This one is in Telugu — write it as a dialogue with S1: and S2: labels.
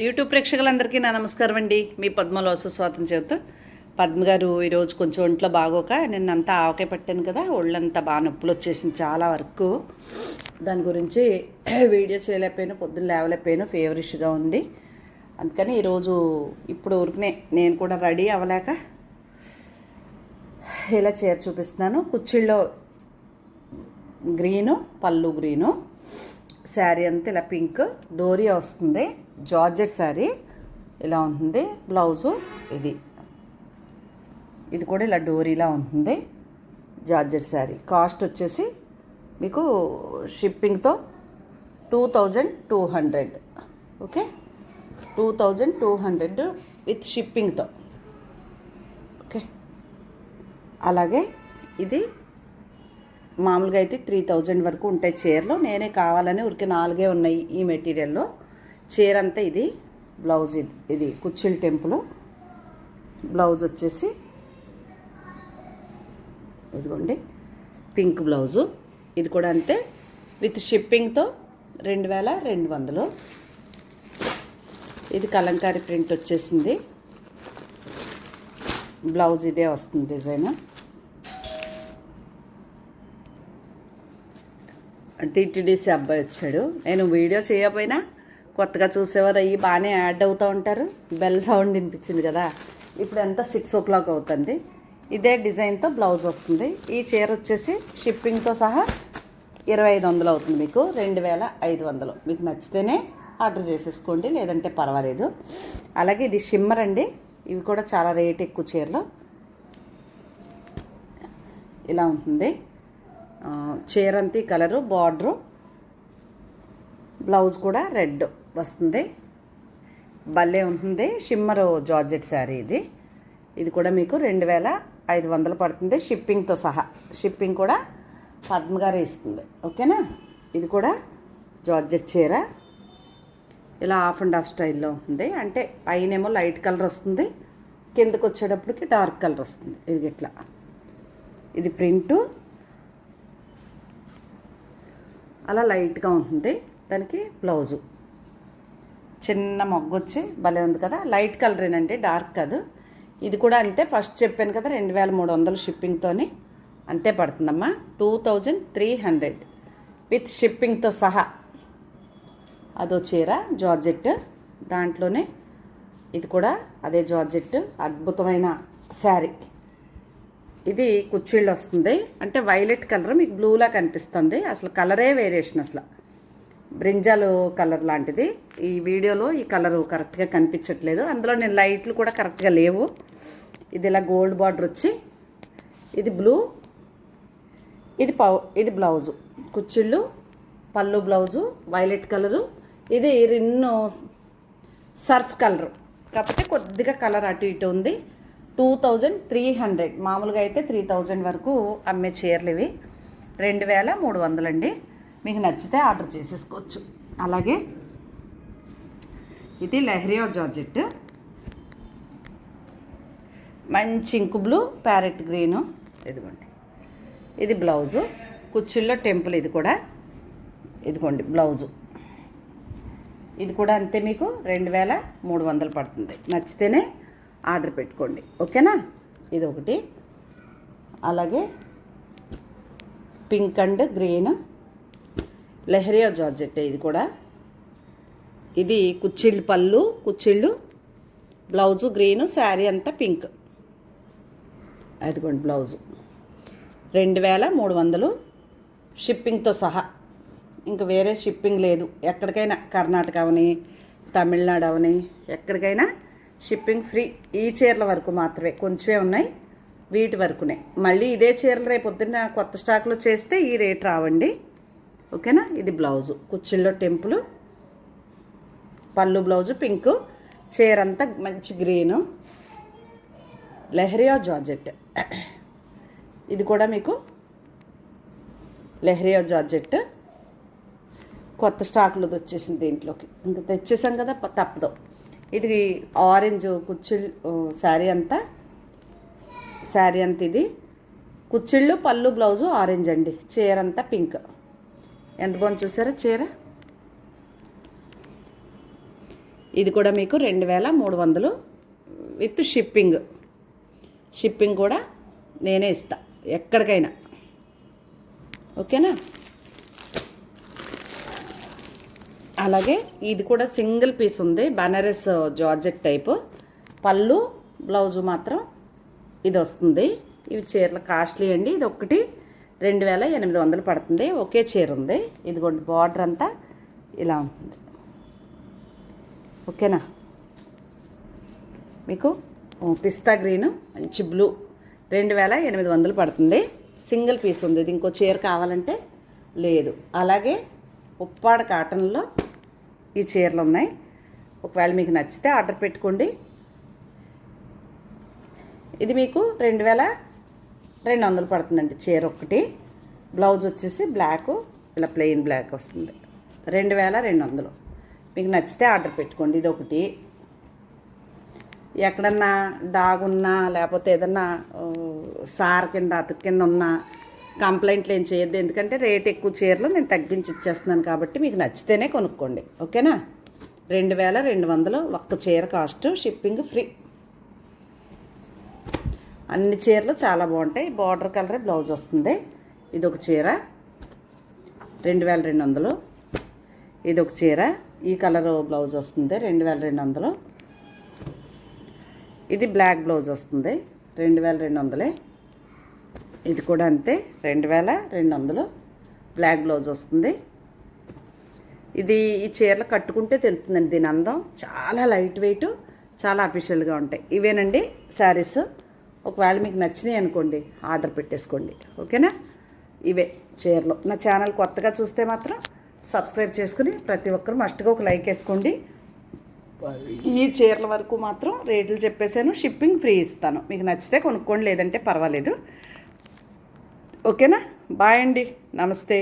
S1: యూట్యూబ్ ప్రేక్షకులందరికీ నా నమస్కారం అండి. మీ పద్మలో సుస్వాతం చెబుతూ పద్మ గారు ఈరోజు కొంచెం ఒంట్లో బాగోక నిన్నంతా ఆవకాయ పట్టాను కదా, ఒళ్ళంతా బాగా నొప్పులు వచ్చేసింది చాలా వరకు. దాని గురించి వీడియో చేయలేకపోయాను, పొద్దున్న లేవలేకపోయాను, ఫీవరిష్గా ఉంది. అందుకని ఈరోజు ఇప్పుడు ఊరికనే నేను కూడా రెడీ అవ్వలేక ఇలా చీర చూపిస్తున్నాను. కుచ్చిళ్ళలో గ్రీను, పళ్ళు గ్రీను, శారీ అంతా ఇలా పింక్, డోరియా వస్తుంది, జార్జెట్ శారీ ఇలా ఉంటుంది. బ్లౌజు ఇది కూడా ఇలా డోరీలా ఉంటుంది, జార్జెట్ శారీ. కాస్ట్ వచ్చేసి మీకు షిప్పింగ్తో 2200. ఓకే, 2200 విత్ షిప్పింగ్తో. ఓకే, అలాగే ఇది మామూలుగా అయితే 3000 వరకు ఉంటాయి చీరలు. నేనే కావాలని ఊరికి 4 ఉన్నాయి ఈ మెటీరియల్లో. చీర అంతా ఇది. బ్లౌజ్ ఇది కుచ్చిళ్ళ టెంపుల్. బ్లౌజ్ వచ్చేసి ఇదిగోండి పింక్ బ్లౌజు. ఇది కూడా అంతే విత్ షిప్పింగ్తో 2200. ఇది కలంకారీ ప్రింట్ వచ్చేసింది. బ్లౌజ్ ఇదే వస్తుంది డిజైన్. టీటీడీసీ అబ్బాయి వచ్చాడు. నేను వీడియో చేయకపోయినా కొత్తగా చూసేవారు అయ్యి బాగానే యాడ్ అవుతూ ఉంటారు. బెల్ సౌండ్ వినిపించింది కదా. ఇప్పుడు ఎంత 6 o'clock అవుతుంది. ఇదే డిజైన్తో బ్లౌజ్ వస్తుంది. ఈ చీర వచ్చేసి షిప్పింగ్తో సహా 2500 అవుతుంది, మీకు 2500. మీకు నచ్చితేనే ఆర్డర్ చేసేసుకోండి, లేదంటే పర్వాలేదు. అలాగే ఇది షిమ్మర్ అండి. ఇవి కూడా చాలా రేట్ ఎక్కువ చీరలు. ఇలా ఉంటుంది చీర అంతా కలరు, బార్డరు, బ్లౌజ్ కూడా రెడ్ వస్తుంది. భలే ఉంటుంది. షిమ్మరు జార్జెట్ శారీ ఇది. ఇది కూడా మీకు 2500 పడుతుంది షిప్పింగ్తో సహా. షిప్పింగ్ కూడా పద్మ గారే ఇస్తుంది. ఓకేనా. ఇది కూడా జార్జెట్ చీర. ఇలా హాఫ్ అండ్ హాఫ్ స్టైల్లో ఉంటుంది. అంటే పైనేమో లైట్ కలర్ వస్తుంది, కిందకు వచ్చేటప్పటికి డార్క్ కలర్ వస్తుంది. ఇది ఇట్లా. ఇది ప్రింటు అలా లైట్గా ఉంటుంది. దానికి బ్లౌజు చిన్న మొగ్గు వచ్చి భలే ఉంది కదా. లైట్ కలరేనండి, డార్క్ కాదు. ఇది కూడా అంతే. ఫస్ట్ చెప్పాను కదా 2300 షిప్పింగ్తోని అంతే పడుతుందమ్మా. 2300 విత్ షిప్పింగ్తో సహా. అదో చీర జార్జెట్. దాంట్లోనే ఇది కూడా అదే జార్జెట్. అద్భుతమైన శారీ. ఇది కుచ్చిళ్ళు వస్తుంది. అంటే వైలెట్ కలర్ మీకు బ్లూలా కనిపిస్తుంది. అసలు కలరే వేరియేషన్, అసలు బ్రింజాలు కలర్ లాంటిది. ఈ వీడియోలో ఈ కలరు కరెక్ట్గా కనిపించట్లేదు. అందులో నేను లైట్లు కూడా కరెక్ట్గా లేవు. ఇది ఇలా గోల్డ్ బార్డర్ వచ్చి, ఇది బ్లూ, ఇది బ్లౌజు. కుచ్చిళ్ళు, పళ్ళు, బ్లౌజు వైలెట్ కలరు. ఇది రిన్ను సర్ఫ్ కలరు కాకపోతే కొద్దిగా కలర్ అటు ఇటు ఉంది. 2300. మామూలుగా అయితే 3000 వరకు అమ్మే చీరలు ఇవి. 2300 అండి. మీకు నచ్చితే ఆర్డర్ చేసేసుకోవచ్చు. అలాగే ఇది లెహరియా జార్జెట్. మంచి ఇంకు బ్లూ, ప్యారెట్ గ్రీను. ఇదిగోండి ఇది బ్లౌజు. కుచ్చిళ్ళలో టెంపుల్. ఇది కూడా ఇదిగోండి బ్లౌజు. ఇది కూడా అంతే, మీకు 2300 పడుతుంది. నచ్చితేనే ఆర్డర్ పెట్టుకోండి. ఓకేనా. ఇది ఒకటి. అలాగే pink and green leheriya georgette. ఇది కూడా ఇది కుచ్చిళ్ళు, పళ్ళు కుచ్చిళ్ళు, బ్లౌజు గ్రీను, శారీ అంతా పింక్. అదిగోండి బ్లౌజు 2300 షిప్పింగ్తో సహా. ఇంకా వేరే షిప్పింగ్ లేదు. ఎక్కడికైనా కర్ణాటక అవని, తమిళనాడు అవని, ఎక్కడికైనా షిప్పింగ్ ఫ్రీ. ఈ చీరల వరకు మాత్రమే, కొంచెమే ఉన్నాయి వీటి వరకునే. మళ్ళీ ఇదే చీరలు రేపు పొద్దున్న కొత్త స్టాక్లో చేస్తే ఈ రేట్ రావండి. ఓకేనా. ఇది బ్లౌజు కుచ్చిళ్ళలో టెంపుల్, పళ్ళు బ్లౌజు పింక్, చీర అంతా మంచి గ్రీను, లెహరియా జార్జెట్. ఇది కూడా మీకు లెహరియా జార్జెట్. కొత్త స్టాక్లో వచ్చేసింది దీంట్లోకి. ఇంకా తెచ్చేసాం కదా, తప్పదు. ఇది ఆరెంజ్ కుచ్చిళ్ళు శారీ అంతా ఇది కుచ్చిళ్ళు, పళ్ళు, బ్లౌజు ఆరెంజ్ అండి. చీర అంతా పింక్. ఎంత బాగుంది చూసారా చీర. ఇది కూడా మీకు 2300 విత్ షిప్పింగ్ కూడా నేనే ఇస్తా ఎక్కడికైనా. ఓకేనా? అలాగే ఇది కూడా సింగిల్ పీస్ ఉంది, బనారస్ జార్జెట్ టైపు. పళ్ళు బ్లౌజు మాత్రం ఇది వస్తుంది. ఇవి చీరలు కాస్ట్లీ అండి. ఇది ఒకటి 2800 పడుతుంది. ఒకే చీర ఉంది. ఇదిగోండి బార్డర్ అంతా ఇలా ఉంటుంది. ఓకేనా? మీకు పిస్తా గ్రీను మంచి బ్లూ 2800 పడుతుంది. సింగిల్ పీస్ ఉంది. ఇది ఇంకో చీర కావాలంటే లేదు. అలాగే ఉప్పాడ కాటన్లో ఈ చీరలు ఉన్నాయి. ఒకవేళ మీకు నచ్చితే ఆర్డర్ పెట్టుకోండి. ఇది మీకు 2200 పడుతుందండి చీర ఒకటి. బ్లౌజ్ వచ్చేసి బ్లాక్, ఇలా ప్లెయిన్ బ్లాక్ వస్తుంది. 2200 మీకు నచ్చితే ఆర్డర్ పెట్టుకోండి. ఇది ఒకటి. ఎక్కడన్నా డాగున్నా లేకపోతే ఏదన్నా సార్ కింద అతుకు కింద ఉన్నా కంప్లైంట్లు ఏం చేయొద్దు. ఎందుకంటే రేట్ ఎక్కువ చీరలు నేను తగ్గించి ఇచ్చేస్తున్నాను కాబట్టి మీకు నచ్చితేనే కొనుక్కోండి. ఓకేనా? 2200 ఒక్క చీర కాస్ట్, షిప్పింగ్ ఫ్రీ. అన్ని చీరలు చాలా బాగుంటాయి. బార్డర్ కలరే బ్లౌజ్ వస్తుంది. ఇది ఒక చీర 2200. ఇది ఒక చీర ఈ కలర్ బ్లౌజ్ వస్తుంది 2200. ఇది బ్లాక్ బ్లౌజ్ వస్తుంది 2200. ఇది కూడా అంతే 2200 బ్లాక్ బ్లౌజ్ వస్తుంది. ఇది ఈ చీరలు కట్టుకుంటే తెలుస్తుందండి దీని అందం. చాలా లైట్ వెయిట్, చాలా అఫీషియల్గా ఉంటాయి. ఇవేనండి శారీస్. ఒకవేళ మీకు నచ్చినాయి అనుకోండి ఆర్డర్ పెట్టేసుకోండి. ఓకేనా? ఇవే చీరలు. నా ఛానల్ కొత్తగా చూస్తే మాత్రం సబ్స్క్రైబ్ చేసుకుని ప్రతి ఒక్కరు మస్ట్గా ఒక లైక్ వేసుకోండి. ఈ చీరల వరకు మాత్రం రేట్లు చెప్పేశాను. షిప్పింగ్ ఫ్రీ ఇస్తాను. మీకు నచ్చితే కొనుక్కోండి, లేదంటే పర్వాలేదు. ఓకేనా? బాయ్ అండి. నమస్తే.